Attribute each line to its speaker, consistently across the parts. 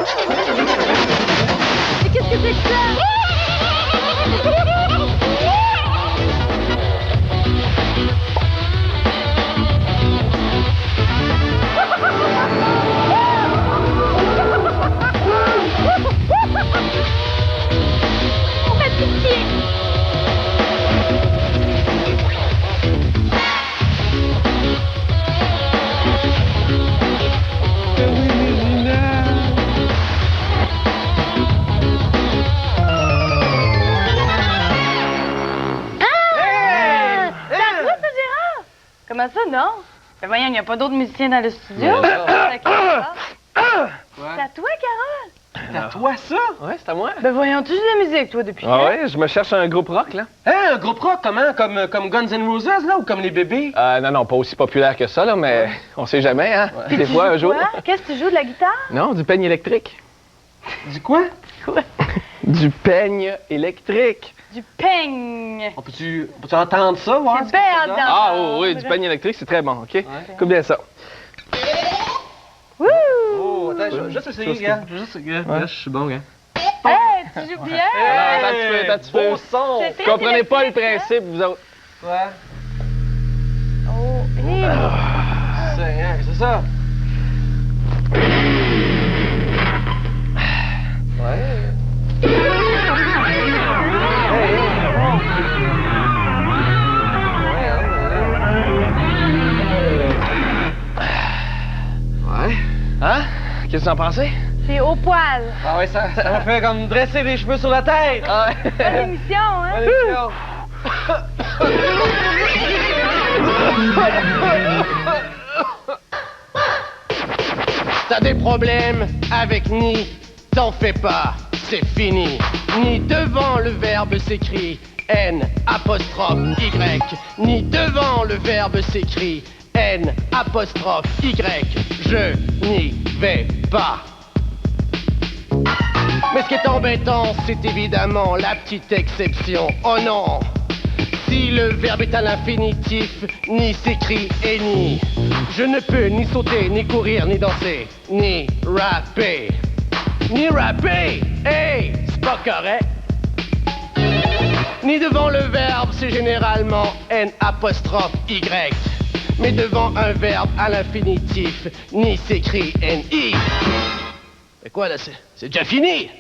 Speaker 1: Mais qu'est-ce que c'est que ça? On fait pitié! Comment ça, non? Ben voyons, il n'y a pas d'autres musiciens dans le studio. C'est à toi, Carole?
Speaker 2: C'est à toi, ça?
Speaker 3: Ouais, c'est à moi.
Speaker 1: Ben voyons, tu joues de la musique, toi, depuis
Speaker 3: Ah ouais, je me cherche un groupe rock, là.
Speaker 2: Hein, un groupe rock, comment? Comme Guns N' Roses, là, ou comme les bébés?
Speaker 3: Non, pas aussi populaire que ça, là, mais on sait jamais, hein. Des fois, un jour.
Speaker 1: Qu'est-ce que tu joues, de la guitare?
Speaker 3: Non, du peigne électrique.
Speaker 2: Du quoi?
Speaker 1: Quoi?
Speaker 3: Du peigne électrique.
Speaker 1: Du peigne.
Speaker 2: Peux-tu entendre ça, voir?
Speaker 1: C'est bien entendre.
Speaker 3: Ah oui, du peigne électrique, c'est très bon, OK? Coupe bien ça.
Speaker 1: Wouh!
Speaker 2: Oh, attends, juste essayer, gars. Juste, gars, je suis bon, gars.
Speaker 1: Hey, tu joues bien!
Speaker 3: Attends un petit peu.
Speaker 2: Beau son!
Speaker 1: C'est
Speaker 3: Vous comprenez pas le principe, vous autres.
Speaker 2: Ouais.
Speaker 1: Oh, hé!
Speaker 2: C'est ça. Ouais.
Speaker 3: Hein? Qu'est-ce que vous en pensez?
Speaker 1: C'est au poil.
Speaker 2: Ah ouais, ça m'a fait comme dresser les cheveux sur la tête.
Speaker 1: Bonne émission, hein?
Speaker 2: Bonne émission.
Speaker 4: T'as des problèmes avec ni, t'en fais pas, c'est fini. Ni devant le verbe s'écrit N apostrophe Y, ni devant le verbe s'écrit N apostrophe Y. Je n'y vais pas. Mais ce qui est embêtant, c'est évidemment la petite exception. Oh non! Si le verbe est à l'infinitif, ni s'écrit et ni. Je ne peux ni sauter, ni courir, ni danser, ni rapper. Ni rapper! Hey! C'est pas correct! Ni devant le verbe, c'est généralement N apostrophe Y. Mais devant un verbe à l'infinitif, ni s'écrit N-I. Mais quoi là, c'est déjà fini!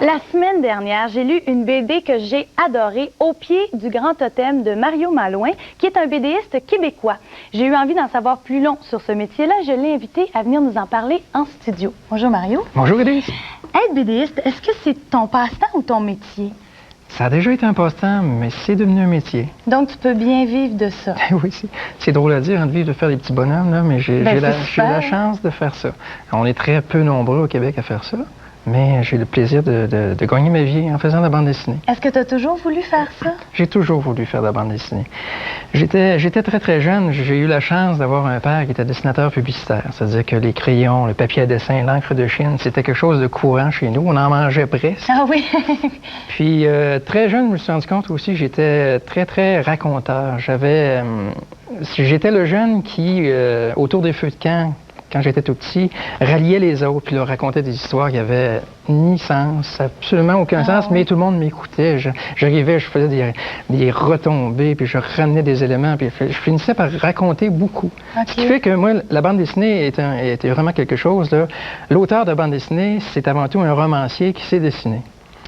Speaker 1: La semaine dernière, j'ai lu une BD que j'ai adorée, Au pied du grand totem de Mario Malouin, qui est un BDiste québécois. J'ai eu envie d'en savoir plus long sur ce métier-là. Je l'ai invité à venir nous en parler en studio. Bonjour Mario.
Speaker 5: Bonjour Élise.
Speaker 1: Être BDiste, est-ce que c'est ton passe-temps ou ton métier?
Speaker 5: Ça a déjà été un passe-temps, mais c'est devenu un métier.
Speaker 1: Donc tu peux bien vivre de ça.
Speaker 5: Oui, c'est drôle à dire, de vivre de faire des petits bonhommes, là, mais j'ai la chance de faire ça. On est très peu nombreux au Québec à faire ça. Mais j'ai le plaisir de gagner ma vie en faisant de la bande dessinée.
Speaker 1: Est-ce que tu as toujours voulu faire ça?
Speaker 5: J'ai toujours voulu faire de la bande dessinée. J'étais très, très jeune. J'ai eu la chance d'avoir un père qui était dessinateur publicitaire. C'est-à-dire que les crayons, le papier à dessin, l'encre de Chine, c'était quelque chose de courant chez nous. On en mangeait presque.
Speaker 1: Ah oui?
Speaker 5: Puis, très jeune, je me suis rendu compte aussi que j'étais très, très raconteur. J'étais le jeune qui, autour des feux de camp, quand j'étais tout petit, ralliait les autres, puis leur racontait des histoires qui avaient ni sens, absolument aucun sens, mais tout le monde m'écoutait. J'arrivais, je faisais des retombées, puis je ramenais des éléments, puis je finissais par raconter beaucoup. Ce qui fait que moi, la bande dessinée était vraiment quelque chose, là. L'auteur de bande dessinée, c'est avant tout un romancier qui sait dessiner.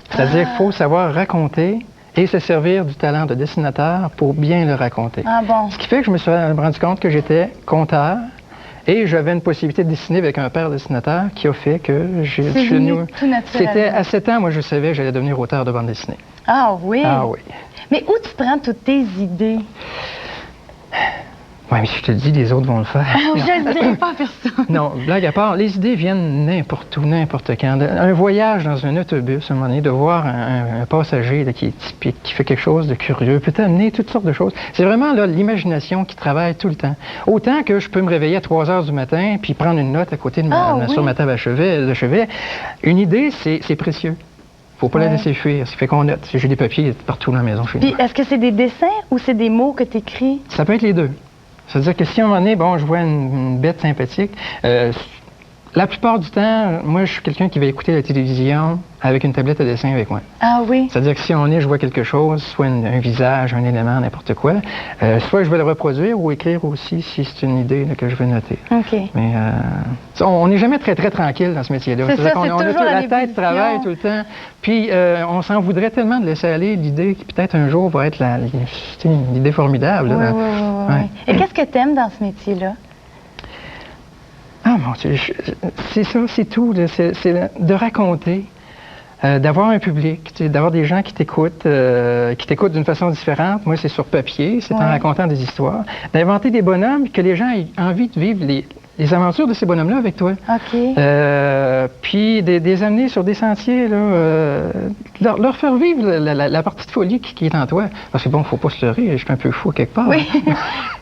Speaker 5: C'est-à-dire qu'il faut savoir raconter et se servir du talent de dessinateur pour bien le raconter.
Speaker 1: Ah bon?
Speaker 5: Ce qui fait que je me suis rendu compte que j'étais conteur, et j'avais une possibilité de dessiner avec un père dessinateur qui a fait que j'ai...
Speaker 1: tout naturellement.
Speaker 5: C'était à 7 ans, moi je savais que j'allais devenir auteur de bande dessinée.
Speaker 1: Ah oui?
Speaker 5: Ah oui.
Speaker 1: Mais où tu prends toutes tes idées?
Speaker 5: Oui, mais si je te le dis, les autres vont le faire.
Speaker 1: Je ne dirai pas à personne.
Speaker 5: Non, blague à part, les idées viennent n'importe où, n'importe quand. Un voyage dans un autobus, à un moment donné, de voir un passager là, qui est typique, qui fait quelque chose de curieux, peut amener toutes sortes de choses. C'est vraiment là l'imagination qui travaille tout le temps. Autant que je peux me réveiller à 3 heures du matin puis prendre une note à côté de sur ma table de chevet. Une idée, c'est précieux. Faut pas la laisser fuir. Ça fait qu'on note. J'ai des papiers partout dans la maison chez nous.
Speaker 1: Puis est-ce que c'est des dessins ou c'est des mots que tu écris?
Speaker 5: Ça peut être les deux. C'est-à-dire que si à un moment donné, bon, je vois une bête sympathique, la plupart du temps, moi, je suis quelqu'un qui va écouter la télévision avec une tablette à dessin avec moi.
Speaker 1: Ah oui?
Speaker 5: C'est-à-dire que si on est, je vois quelque chose, soit un visage, un élément, n'importe quoi, soit je vais le reproduire ou écrire aussi si c'est une idée là, que je veux noter.
Speaker 1: OK.
Speaker 5: Mais on n'est jamais très, très tranquille dans ce métier-là.
Speaker 1: C'est ça,
Speaker 5: qu'on
Speaker 1: c'est
Speaker 5: on a
Speaker 1: toujours
Speaker 5: la
Speaker 1: la
Speaker 5: tête
Speaker 1: ébullition.
Speaker 5: travaille tout le temps. Puis on s'en voudrait tellement de laisser aller l'idée qui peut-être un jour va être une idée formidable.
Speaker 1: Oui,
Speaker 5: là.
Speaker 1: oui, oui,
Speaker 5: Ouais.
Speaker 1: oui. Et qu'est-ce que tu aimes dans ce métier-là?
Speaker 5: Ah mon Dieu, c'est ça, c'est tout. Là. C'est de raconter, d'avoir un public, d'avoir des gens qui t'écoutent d'une façon différente. Moi, c'est sur papier, c'est en racontant des histoires. D'inventer des bonhommes, que les gens aient envie de vivre les aventures de ces bonhommes-là avec toi.
Speaker 1: OK.
Speaker 5: Puis des amener sur des sentiers, là, leur faire vivre la partie de folie qui est en toi. Parce que bon, faut pas se leurrer, je suis un peu fou quelque part.
Speaker 1: Oui.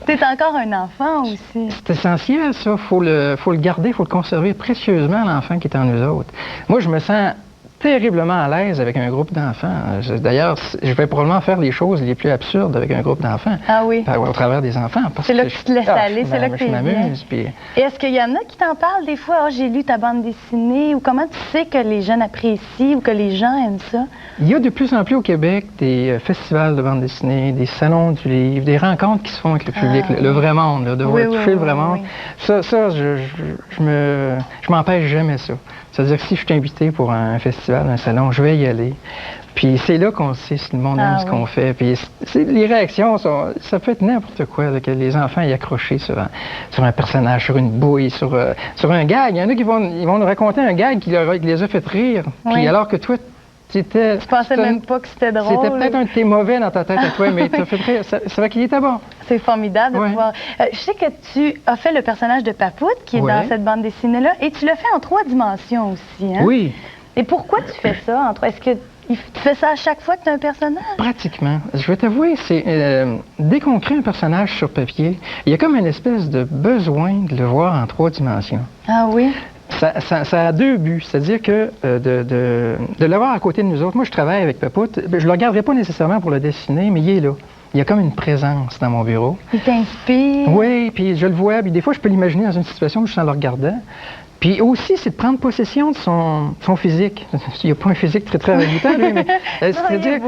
Speaker 1: Tu es encore un enfant aussi.
Speaker 5: C'est essentiel, ça. Faut le garder, faut le conserver précieusement, l'enfant qui est en nous autres. Moi, je me sens terriblement à l'aise avec un groupe d'enfants. D'ailleurs, je vais probablement faire les choses les plus absurdes avec un groupe d'enfants.
Speaker 1: Ah oui?
Speaker 5: Au travers des enfants.
Speaker 1: C'est là que tu te laisses aller, c'est là que tu es bien.
Speaker 5: Je m'amuse. Puis...
Speaker 1: Et est-ce qu'il y en a qui t'en parlent des fois? Ah, j'ai lu ta bande dessinée. Ou comment tu sais que les jeunes apprécient ou que les gens aiment ça?
Speaker 5: Il y a de plus en plus au Québec des festivals de bande dessinée, des salons du livre, des rencontres qui se font avec le public, le vrai monde, là, de toucher le vrai monde. Ça, je m'empêche jamais ça. C'est-à-dire que si je suis invité pour un festival, un salon, je vais y aller. Puis c'est là qu'on sait si le monde aime ce qu'on fait. Puis les réactions, ça peut être n'importe quoi, là, que les enfants y accrochent sur un personnage, sur une bouille, sur un gag. Il y en a qui vont nous raconter un gag qui les a fait rire. Puis alors que toi, tu
Speaker 1: pensais même pas que c'était drôle.
Speaker 5: C'était peut-être un de tes mauvais dans ta tête à toi, mais tu as fait rire. Ça va qu'il était bon.
Speaker 1: C'est formidable de pouvoir... je sais que tu as fait le personnage de Papoute, qui est dans cette bande dessinée-là, et tu l'as fait en 3 dimensions aussi, hein? Oui. Et pourquoi tu fais ça? Est-ce que tu fais ça à chaque fois que tu as un personnage? Pratiquement. Je vais t'avouer, dès qu'on crée un personnage sur papier, il y a comme une espèce de besoin de le voir en 3 dimensions. Ah oui? Ça a 2 buts, c'est-à-dire que de l'avoir à côté de nous autres. Moi, je travaille avec Papoute. Je ne le regarderai pas nécessairement pour le dessiner, mais il est là. Il y a comme une présence dans mon bureau. Il t'inspire. Oui, puis je le vois. Puis des fois, je peux l'imaginer dans une situation juste en le regardant. Puis aussi, c'est de prendre possession de son physique. Il n'a pas un physique très, très régulier, lui, mais c'est-à-dire,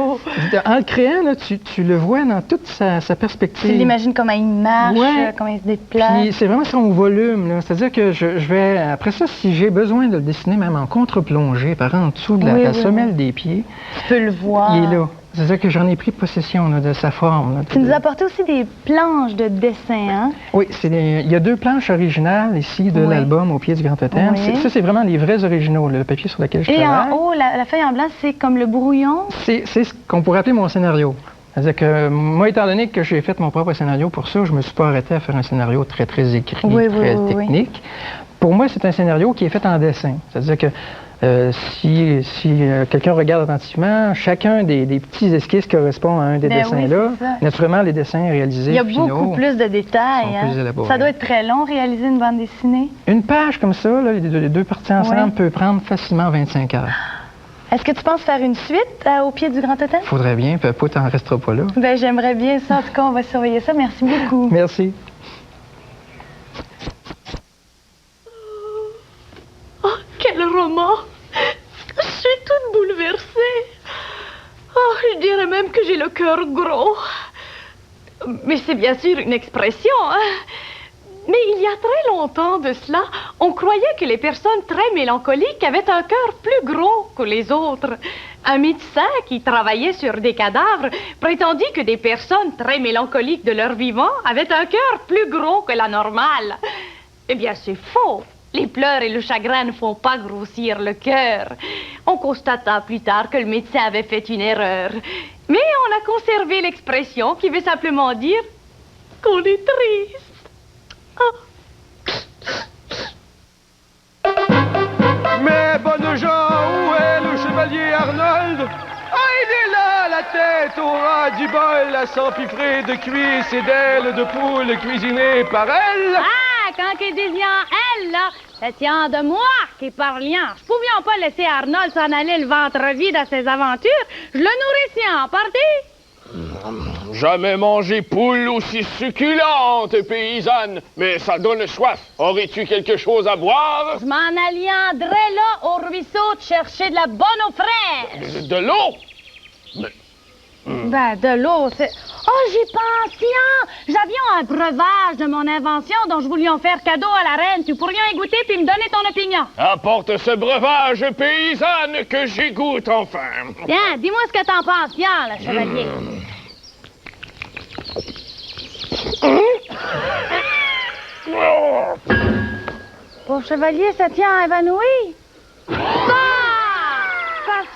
Speaker 1: en le créant, là, tu le vois dans toute sa perspective. Tu l'imagines comment il marche, comment il se déplace. Puis c'est vraiment son volume, c'est-à-dire que je vais, après ça, si j'ai besoin de le dessiner même en contre-plongée, par en dessous de la semelle des pieds, tu peux le voir. Il est là. C'est-à-dire que j'en ai pris possession de sa forme. Là, tu nous as apporté aussi des planches de dessin, hein? Oui, il y a 2 planches originales ici de l'album Au pied du Grand Totem. Ça, c'est vraiment les vrais originaux, le papier sur lequel je travaille. Et en haut, la feuille en blanc, c'est comme le brouillon? C'est ce qu'on pourrait appeler mon scénario. C'est-à-dire que moi, étant donné que j'ai fait mon propre scénario pour ça, je ne me suis pas arrêté à faire un scénario très, très écrit, très technique. Pour moi, c'est un scénario qui est fait en dessin. C'est-à-dire que si quelqu'un regarde attentivement, chacun des petits esquisses correspond à un des dessins-là. Naturellement, les dessins réalisés finaux... Il y a beaucoup plus de détails. Ça doit être très long, réaliser une bande dessinée? Une page comme ça, là, les 2 parties ensemble, peut prendre facilement 25 heures. Est-ce que tu penses faire une suite Au pied du Grand Totem? Faudrait bien, Papoute n'en restera pas là. Ben, j'aimerais bien ça. En tout cas, on va surveiller ça. Merci beaucoup. Merci.
Speaker 6: Quel roman! Je suis toute bouleversée. Oh, je dirais même que j'ai le cœur gros. Mais c'est bien sûr une expression, hein? Mais il y a très longtemps de cela, on croyait que les personnes très mélancoliques avaient un cœur plus gros que les autres. Un médecin qui travaillait sur des cadavres prétendit que des personnes très mélancoliques de leur vivant avaient un cœur plus gros que la normale. Eh bien, c'est faux. Les pleurs et le chagrin ne font pas grossir le cœur. On constata plus tard que le médecin avait fait une erreur. Mais on a conservé l'expression qui veut simplement dire qu'on est triste.
Speaker 7: Mais bonnes gens, où est le chevalier Arnold? Ah, il est là, la tête au ras du bol, à s'empiffrer de cuisses et d'ailes de poule cuisinées par elle.
Speaker 8: Ah, quand il dit elle, là, c'est de moi qui parlions. Je pouvions pas laisser Arnold s'en aller le ventre vide à ses aventures. Je le nourrissais en partie.
Speaker 3: Jamais mangé poule aussi succulente, paysanne. Mais ça donne soif. Aurais-tu quelque chose à boire?
Speaker 8: Je m'en allianderais là au ruisseau de chercher de la bonne eau fraîche.
Speaker 3: De l'eau?
Speaker 8: Ben, de l'eau, c'est... Oh, j'y pense, j'avions un breuvage de mon invention dont je voulais en faire cadeau à la reine. Tu pourrais y goûter puis me donner ton opinion.
Speaker 3: Apporte ce breuvage, paysanne, que j'y goûte enfin.
Speaker 8: Tiens, dis-moi ce que t'en penses, là, chevalier. Pauvre chevalier, ça tient évanoui. Ça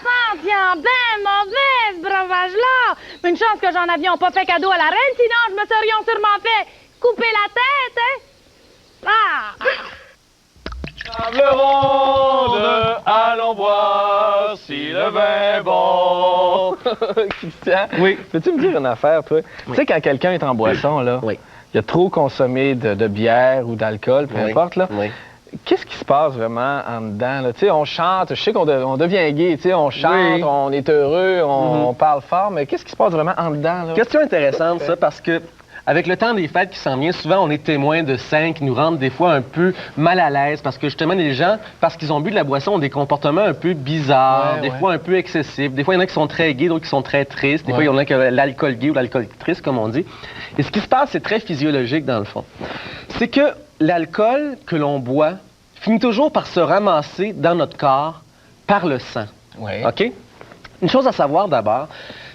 Speaker 8: sent bien mauvais, ce breuvage-là. Une chance que j'en avions pas fait cadeau à la reine, sinon je me serions sûrement fait couper la tête, hein? Ah!
Speaker 7: Table ronde, allons voir si le vin est bon.
Speaker 3: Christian,
Speaker 2: Oui.
Speaker 3: peux-tu me dire une affaire, toi? Tu sais, quand quelqu'un est en boisson, là,
Speaker 2: Oui.
Speaker 3: il a trop consommé de bière ou d'alcool, peu importe, là.
Speaker 2: Oui.
Speaker 3: Qu'est-ce qui se passe vraiment en dedans? Là? Tu sais, on chante, je sais qu'on on devient gay, tu sais, on chante,
Speaker 2: Oui.
Speaker 3: on est heureux, on parle fort, mais qu'est-ce qui se passe vraiment en dedans? Là?
Speaker 2: Question intéressante, ça, parce que avec le temps des fêtes qui s'en vient, souvent on est témoin de scènes qui nous rendent des fois un peu mal à l'aise parce que justement les gens, parce qu'ils ont bu de la boisson, ont des comportements un peu bizarres, des fois un peu excessifs. Des fois, il y en a qui sont très gays, d'autres qui sont très tristes. Des fois, il y en a qui ont l'alcool gay ou l'alcool triste, comme on dit. Et ce qui se passe, c'est très physiologique dans le fond. C'est que l'alcool que l'on boit finit toujours par se ramasser dans notre corps par le sang.
Speaker 3: Oui.
Speaker 2: OK? Une chose à savoir d'abord,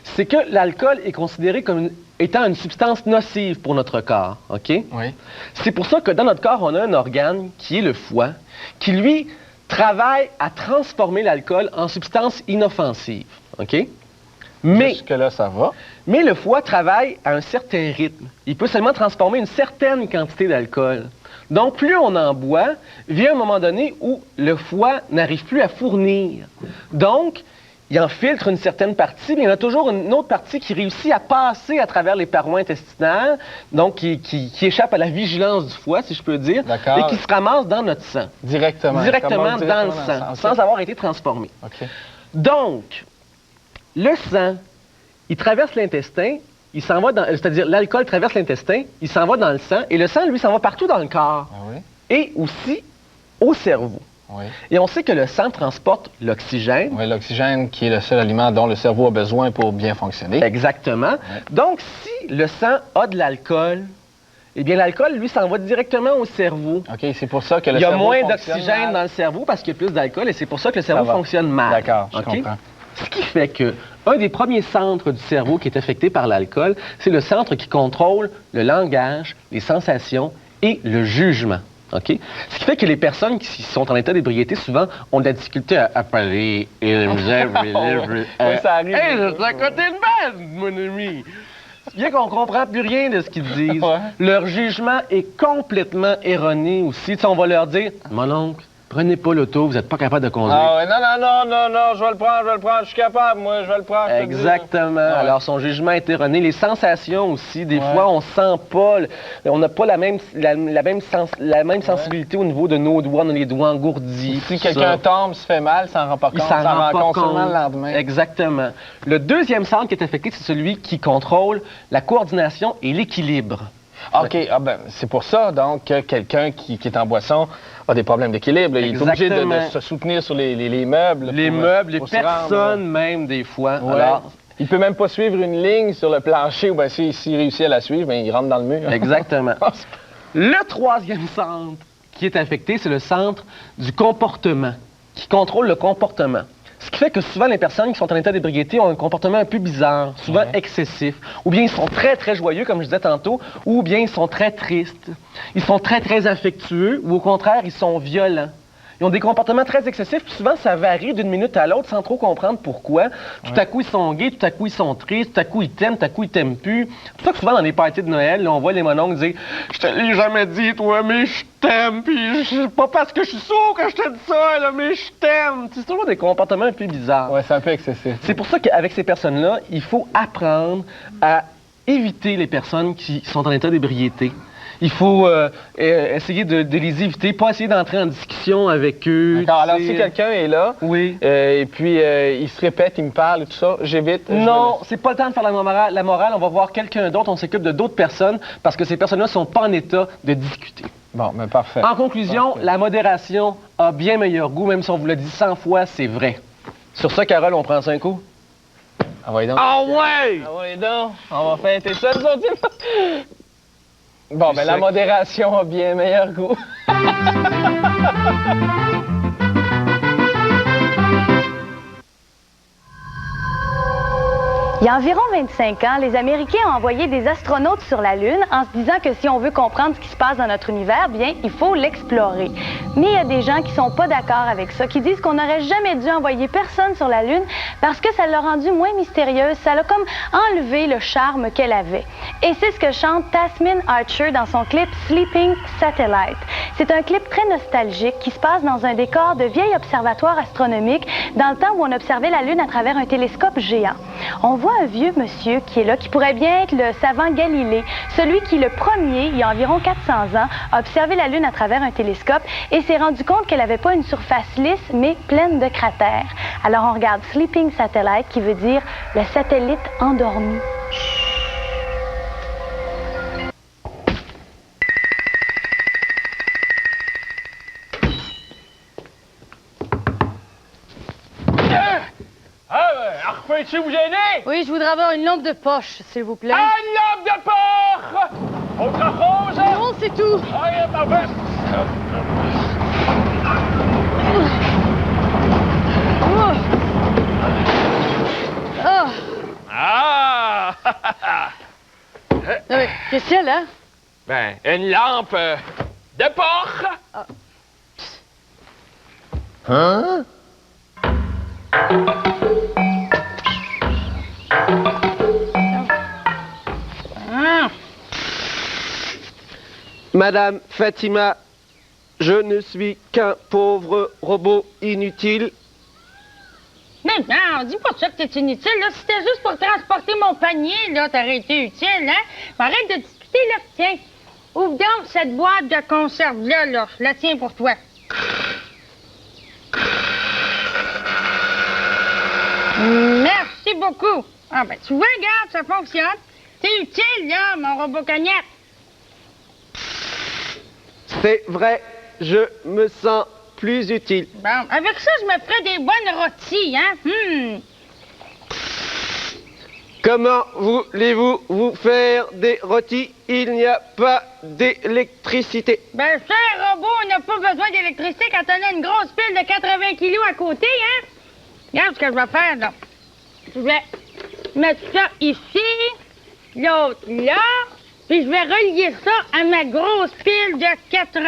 Speaker 2: c'est que l'alcool est considéré comme étant une substance nocive pour notre corps. OK?
Speaker 3: Oui.
Speaker 2: C'est pour ça que dans notre corps, on a un organe qui est le foie, qui lui travaille à transformer l'alcool en substance inoffensive. OK? Mais
Speaker 3: Jusque-là, ça va.
Speaker 2: mais le foie travaille à un certain rythme. Il peut seulement transformer une certaine quantité d'alcool. Donc, plus on en boit, vient un moment donné où le foie n'arrive plus à fournir. Donc, il en filtre une certaine partie, mais il y en a toujours une autre partie qui réussit à passer à travers les parois intestinales, donc qui échappe à la vigilance du foie, si je peux dire,
Speaker 3: D'accord.
Speaker 2: et qui se ramasse dans notre sang.
Speaker 3: Directement.
Speaker 2: Directement dans le sang, sans avoir été transformé.
Speaker 3: OK.
Speaker 2: Donc, le sang, il traverse l'intestin, il s'en va dans... C'est-à-dire, l'alcool traverse l'intestin, il s'en va dans le sang, et le sang, lui, s'en va partout dans le corps.
Speaker 3: Ah oui?
Speaker 2: Et aussi au cerveau.
Speaker 3: Oui.
Speaker 2: Et on sait que le sang transporte l'oxygène.
Speaker 3: Oui, l'oxygène qui est le seul aliment dont le cerveau a besoin pour bien fonctionner.
Speaker 2: Exactement. Donc, si le sang a de l'alcool, eh bien, l'alcool, lui, s'en va directement au cerveau.
Speaker 3: OK, c'est pour ça que le
Speaker 2: Il y a
Speaker 3: cerveau
Speaker 2: moins
Speaker 3: fonctionne
Speaker 2: d'oxygène
Speaker 3: mal.
Speaker 2: dans le cerveau parce qu'il y a plus d'alcool, et c'est pour ça que le cerveau
Speaker 3: va.
Speaker 2: fonctionne mal.
Speaker 3: D'accord, je
Speaker 2: OK?
Speaker 3: comprends.
Speaker 2: Ce qui fait que un des premiers centres du cerveau qui est affecté par l'alcool, c'est le centre qui contrôle le langage, les sensations et le jugement. OK? Ce qui fait que les personnes qui sont en état d'ébriété, souvent, ont de la difficulté à parler.
Speaker 3: Oui, ça arrive.
Speaker 2: Hey, c'est à côté de base, mon ami! Bien qu'on comprend plus rien de ce qu'ils disent.
Speaker 3: Ouais.
Speaker 2: Leur jugement est complètement erroné aussi. Tu sais, on va leur dire, mon oncle, prenez pas l'auto, vous n'êtes pas capable de conduire.
Speaker 3: Ah ouais, non, je vais le prendre, je suis capable, moi, je vais le prendre. je te le dis.
Speaker 2: Exactement.
Speaker 3: Ouais.
Speaker 2: Alors, son jugement est erroné. Les sensations aussi, des
Speaker 3: Ouais.
Speaker 2: fois, on sent pas, on n'a pas la même sensibilité au niveau de nos doigts, on a les doigts engourdis.
Speaker 3: Si
Speaker 2: tout
Speaker 3: quelqu'un
Speaker 2: ça.
Speaker 3: tombe, se fait mal, s'en rend pas
Speaker 2: Il
Speaker 3: compte,
Speaker 2: s'en rend pas
Speaker 3: compte
Speaker 2: compte.
Speaker 3: seulement le lendemain.
Speaker 2: Exactement. Le deuxième centre qui est affecté, c'est celui qui contrôle la coordination et l'équilibre.
Speaker 3: OK, c'est pour ça, donc, que quelqu'un qui est en boisson a des problèmes d'équilibre. Il est obligé de
Speaker 2: Exactement.
Speaker 3: se soutenir sur les meubles.
Speaker 2: Les
Speaker 3: pour,
Speaker 2: meubles, les
Speaker 3: pour se rendre.
Speaker 2: personnes même, des fois.
Speaker 3: Ouais.
Speaker 2: Alors,
Speaker 3: Il peut même pas suivre une ligne sur le plancher, ou bien s'il réussit à la suivre, ben, il rentre dans le mur.
Speaker 2: exactement. Le troisième centre qui est affecté, c'est le centre du comportement, qui contrôle le comportement. Ce qui fait que souvent, les personnes qui sont en état d'ébriété ont un comportement un peu bizarre, souvent excessif. Ou bien ils sont très, très joyeux, comme je disais tantôt, ou bien ils sont très tristes. Ils sont très, très affectueux, ou au contraire, ils sont violents. Ils ont des comportements très excessifs, puis souvent, ça varie d'une minute à l'autre sans trop comprendre pourquoi. Tout à coup, ils sont gays, tout à coup, ils sont tristes, tout à coup, ils t'aiment, tout à coup, ils t'aiment plus. C'est pour ça que souvent, dans les parties de Noël, là, on voit les mononcles dire « Je te l'ai jamais dit, toi, mais je t'aime, puis pas parce que je suis sourd que je te dis ça, là, mais je t'aime. » C'est toujours des comportements un peu bizarres.
Speaker 3: Ouais, c'est un peu excessif.
Speaker 2: C'est pour ça qu'avec ces personnes-là, il faut apprendre à éviter les personnes qui sont en état d'ébriété. Il faut essayer de les éviter, pas essayer d'entrer en discussion avec eux.
Speaker 9: D'accord, alors si quelqu'un est là,
Speaker 2: oui.
Speaker 9: Et puis il se répète, il me parle et tout ça, j'évite.
Speaker 2: Non, c'est pas le temps de faire la morale. On va voir quelqu'un d'autre, on s'occupe de d'autres personnes parce que ces personnes-là sont pas en état de discuter.
Speaker 9: Bon, mais parfait.
Speaker 2: En conclusion,
Speaker 9: parfait.
Speaker 2: la modération a bien meilleur goût, même si on vous l'a dit 100 fois, c'est vrai. Sur ça, Carole, on prend 5 coups?
Speaker 9: Ah ouais donc.
Speaker 3: Ah ouais!
Speaker 9: Ah ouais donc, on va fêter ça, nous autres. Bon, ben la modération a bien meilleur goût.
Speaker 1: Il y a environ 25 ans, les Américains ont envoyé des astronautes sur la Lune en se disant que si on veut comprendre ce qui se passe dans notre univers, bien, il faut l'explorer. Mais il y a des gens qui sont pas d'accord avec ça, qui disent qu'on n'aurait jamais dû envoyer personne sur la Lune parce que ça l'a rendue moins mystérieuse, ça l'a comme enlevé le charme qu'elle avait. Et c'est ce que chante Tasmin Archer dans son clip Sleeping Satellite. C'est un clip très nostalgique qui se passe dans un décor de vieil observatoire astronomique dans le temps où on observait la Lune à travers un télescope géant. On voit un vieux monsieur qui est là, qui pourrait bien être le savant Galilée, celui qui, le premier, il y a environ 400 ans, a observé la Lune à travers un télescope et s'est rendu compte qu'elle n'avait pas une surface lisse, mais pleine de cratères. Alors on regarde Sleeping Satellite, qui veut dire le satellite endormi.
Speaker 3: Peux-tu vous aider?
Speaker 8: Oui, je voudrais avoir une lampe de poche, s'il vous plaît.
Speaker 3: Une lampe de porc! Autre chose?
Speaker 8: Non, c'est tout.
Speaker 3: Ah, parfait. Ah!
Speaker 8: Non, mais qu'est-ce qu'il y a, là?
Speaker 3: Ben, une lampe de porc!
Speaker 9: Hein?
Speaker 4: Madame Fatima, je ne suis qu'un pauvre robot inutile.
Speaker 8: Mais non, dis pas ça que t'es inutile, là. Si c'était juste pour transporter mon panier, là, t'aurais été utile, hein? Mais arrête de discuter, là. Tiens, ouvre donc cette boîte de conserve-là, là. Je la tiens pour toi. Merci beaucoup. Ah, ben, tu vois, regarde, ça fonctionne. T'es utile, là, mon robot cognette.
Speaker 4: C'est vrai, je me sens plus utile.
Speaker 8: Bon, avec ça, je me ferais des bonnes rôties, hein?
Speaker 4: Comment voulez-vous vous faire des rôtis? Il n'y a pas d'électricité.
Speaker 8: Ben, cher robot, on n'a pas besoin d'électricité quand on a une grosse pile de 80 kilos à côté, hein? Regarde ce que je vais faire, là. Je vais mettre ça ici, l'autre là, puis je vais relier ça à ma grosse pile de 80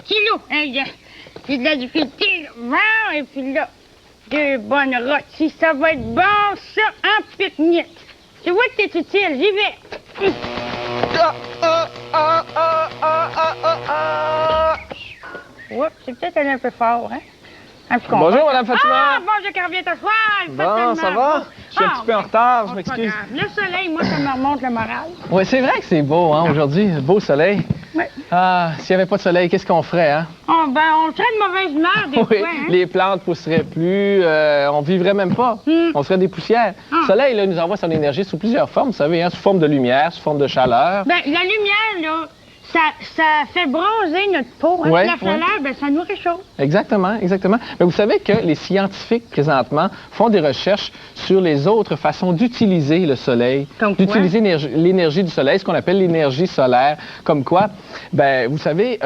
Speaker 8: kilos. Hein, j'ai de la difficulté, là. Bon, et puis là, deux bonnes rôties. Ça va être bon, ça, en pique-nique. Tu vois que t'es utile, j'y vais. Oups, c'est peut-être allé un peu fort, hein?
Speaker 9: Bonjour, Madame Fatima.
Speaker 8: Ah, bonjour, quand viens t'asseoir.
Speaker 9: Bon, ça va? Je suis un petit peu en retard, je m'excuse.
Speaker 8: Le soleil, moi, ça me remonte le moral.
Speaker 9: Oui, c'est vrai que c'est beau, hein, aujourd'hui. Beau soleil.
Speaker 8: Oui.
Speaker 9: Ah, s'il n'y avait pas de soleil, qu'est-ce qu'on ferait, hein?
Speaker 8: Oh, ben, on serait de mauvaise humeur, des
Speaker 9: Oui,
Speaker 8: fois, hein?
Speaker 9: les plantes pousseraient plus, on vivrait même pas. On serait des poussières. Le soleil, là, nous envoie son énergie sous plusieurs formes, vous savez, hein, sous forme de lumière, sous forme de chaleur.
Speaker 8: Ben, la lumière, là, ça fait bronzer notre peau. Hein?
Speaker 9: Ouais,
Speaker 8: La chaleur, ben, ça nous réchauffe.
Speaker 9: Exactement, exactement. Mais vous savez que les scientifiques, présentement, font des recherches sur les autres façons d'utiliser le soleil,
Speaker 8: Comme quoi?
Speaker 9: d'utiliser l'énergie du soleil, ce qu'on appelle l'énergie solaire. Comme quoi, ben, vous savez,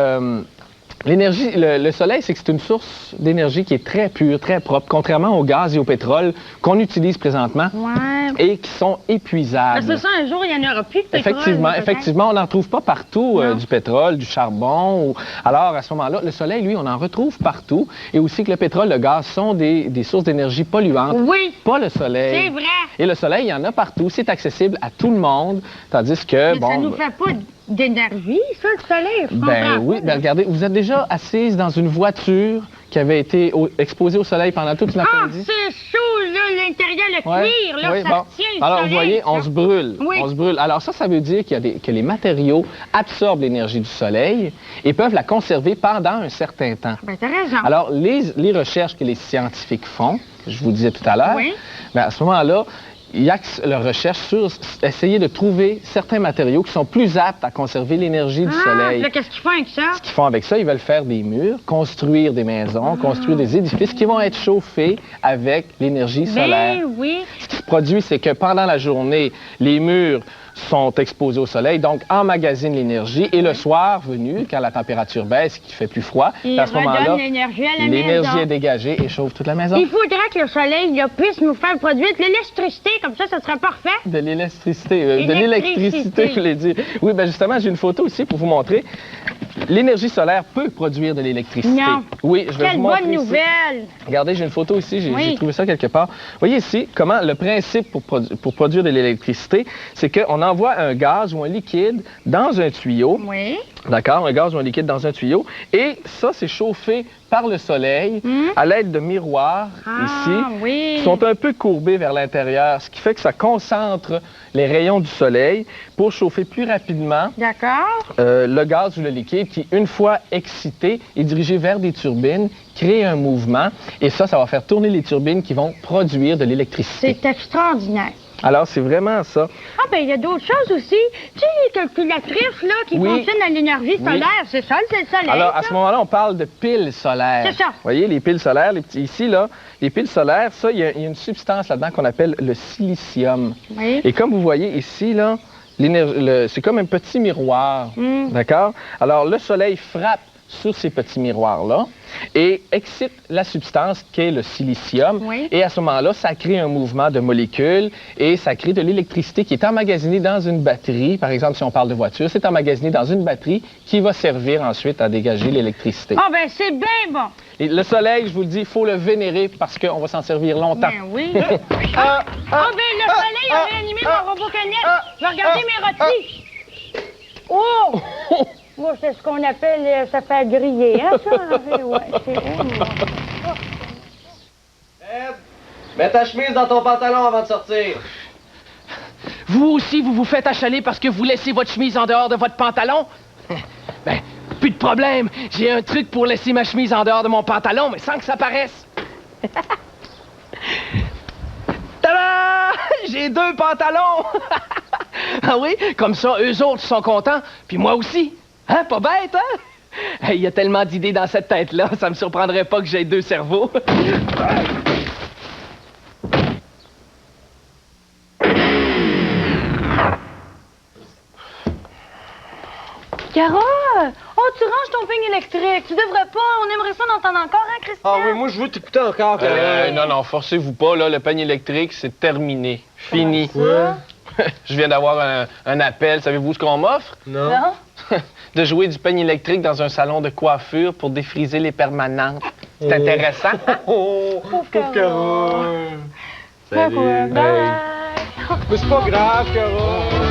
Speaker 9: l'énergie, le soleil, c'est une source d'énergie qui est très pure, très propre, contrairement au gaz et au pétrole qu'on utilise présentement et qui sont épuisables.
Speaker 8: Ben, c'est ça, un jour, il n'y en aura plus de pétrole.
Speaker 9: Effectivement, on n'en trouve pas partout du pétrole, du charbon. Alors, à ce moment-là, le soleil, lui, on en retrouve partout. Et aussi que le pétrole, le gaz sont des sources d'énergie polluantes.
Speaker 8: Oui.
Speaker 9: Pas le soleil.
Speaker 8: C'est vrai.
Speaker 9: Et le soleil, il y en a partout. C'est accessible à tout le monde. Tandis que,
Speaker 8: Mais
Speaker 9: bon...
Speaker 8: ça nous fait pas d'énergie, ça, le soleil, je comprends
Speaker 9: Ben oui,
Speaker 8: pas.
Speaker 9: ben regardez, vous êtes déjà assise dans une voiture qui avait été exposé au soleil pendant toute
Speaker 8: Ah,
Speaker 9: l'après-midi?
Speaker 8: c'est chaud, là, l'intérieur, le
Speaker 9: Ouais,
Speaker 8: cuir, là,
Speaker 9: oui,
Speaker 8: ça
Speaker 9: bon.
Speaker 8: se tient, le
Speaker 9: Alors, vous
Speaker 8: soleil,
Speaker 9: voyez, on
Speaker 8: ça.
Speaker 9: se brûle.
Speaker 8: Oui.
Speaker 9: On se brûle. Alors, ça veut dire que les matériaux absorbent l'énergie du soleil et peuvent la conserver pendant un certain temps.
Speaker 8: Ben, t'as raison.
Speaker 9: Alors, les recherches que les scientifiques font, je vous disais tout à l'heure,
Speaker 8: Oui.
Speaker 9: ben, à ce moment-là, ils axent leur recherche sur essayer de trouver certains matériaux qui sont plus aptes à conserver l'énergie du
Speaker 8: Ah,
Speaker 9: soleil.
Speaker 8: là, qu'est-ce qu'ils font avec ça?
Speaker 9: Ce qu'ils font avec ça, ils veulent faire des murs, construire des maisons, construire des édifices qui vont être chauffés avec l'énergie solaire.
Speaker 8: Ben oui.
Speaker 9: Ce qui se produit, c'est que pendant la journée, les murs sont exposés au soleil, donc emmagasinent l'énergie, et le soir venu, quand la température baisse et qu'il fait plus froid,
Speaker 8: Il
Speaker 9: à ce moment-là,
Speaker 8: redonne l'énergie à la
Speaker 9: l'énergie
Speaker 8: maison.
Speaker 9: est dégagée et chauffe toute la maison.
Speaker 8: Il faudrait que le soleil là, puisse nous faire produire de l'électricité, comme ça serait parfait.
Speaker 9: De l'électricité, de l'électricité, je voulais dire. Oui, ben justement, j'ai une photo aussi pour vous montrer. L'énergie solaire peut produire de l'électricité.
Speaker 8: Non.
Speaker 9: Oui, je vais
Speaker 8: Quelle
Speaker 9: vous montrer
Speaker 8: bonne
Speaker 9: ici.
Speaker 8: nouvelle!
Speaker 9: Regardez, j'ai une photo ici, j'ai
Speaker 8: Oui.
Speaker 9: trouvé ça quelque part. Voyez ici comment le principe pour produire de l'électricité, c'est qu'on envoie un gaz ou un liquide dans un tuyau.
Speaker 8: Oui.
Speaker 9: D'accord, un gaz ou un liquide dans un tuyau. Et ça, c'est chauffé par le soleil à l'aide de miroirs ici,
Speaker 8: oui.
Speaker 9: qui sont un peu courbés vers l'intérieur, ce qui fait que ça concentre les rayons du soleil pour chauffer plus rapidement
Speaker 8: D'accord.
Speaker 9: le gaz ou le liquide qui, une fois excité, est dirigé vers des turbines, crée un mouvement. Et ça va faire tourner les turbines qui vont produire de l'électricité.
Speaker 8: C'est extraordinaire.
Speaker 9: Alors, c'est vraiment ça.
Speaker 8: Ah, ben il y a d'autres choses aussi. Tu sais, les calculatrices, là, qui
Speaker 9: Oui.
Speaker 8: fonctionnent à l'énergie
Speaker 9: Oui.
Speaker 8: solaire, c'est ça, c'est le soleil,
Speaker 9: Alors, à
Speaker 8: ça?
Speaker 9: ce moment-là, on parle de piles solaires.
Speaker 8: C'est ça.
Speaker 9: Vous voyez, les piles solaires, ici, là, les piles solaires, ça, il y a une substance là-dedans qu'on appelle le silicium.
Speaker 8: Oui.
Speaker 9: Et comme vous voyez ici, là, c'est comme un petit miroir. D'accord? Alors, le soleil frappe sur ces petits miroirs-là et excite la substance qu'est le silicium.
Speaker 8: Oui.
Speaker 9: Et à ce moment-là, ça crée un mouvement de molécules et ça crée de l'électricité qui est emmagasinée dans une batterie. Par exemple, si on parle de voiture, c'est emmagasiné dans une batterie qui va servir ensuite à dégager l'électricité.
Speaker 8: Ah, ben c'est bien bon.
Speaker 9: Et le soleil, je vous le dis, il faut le vénérer parce qu'on va s'en servir longtemps.
Speaker 8: Ben oui. ben le soleil a réanimé mon robot canette. Je vais regarder mes rôtis. Oh! Moi, c'est ce qu'on appelle ça fait griller, hein, ça? Ouais, c'est
Speaker 10: Mets ta chemise dans ton pantalon avant de sortir.
Speaker 4: Vous aussi, vous vous faites achaler parce que vous laissez votre chemise en dehors de votre pantalon? Ben, plus de problème. J'ai un truc pour laisser ma chemise en dehors de mon pantalon, mais sans que ça paraisse. Tada! J'ai 2 pantalons! Ah oui? Comme ça, eux autres sont contents, puis moi aussi. Hein? Pas bête, hein? Il y a tellement d'idées dans cette tête-là, ça me surprendrait pas que j'aie 2 cerveaux.
Speaker 1: Cara! Oh, tu ranges ton peigne électrique. Tu devrais pas. On aimerait ça d'entendre encore, hein, Christian?
Speaker 7: Ah oui, moi, je veux t'écouter encore, Carole.
Speaker 9: Non, forcez-vous pas, là, le peigne électrique, c'est terminé. Fini. Je viens d'avoir un appel. Savez-vous ce qu'on m'offre?
Speaker 7: Non.
Speaker 1: Non?
Speaker 9: De jouer du peigne électrique dans un salon de coiffure pour défriser les permanentes. C'est intéressant.
Speaker 7: Oh, pauvre Carole.
Speaker 1: Bye.
Speaker 7: Mais c'est pas grave, Carole.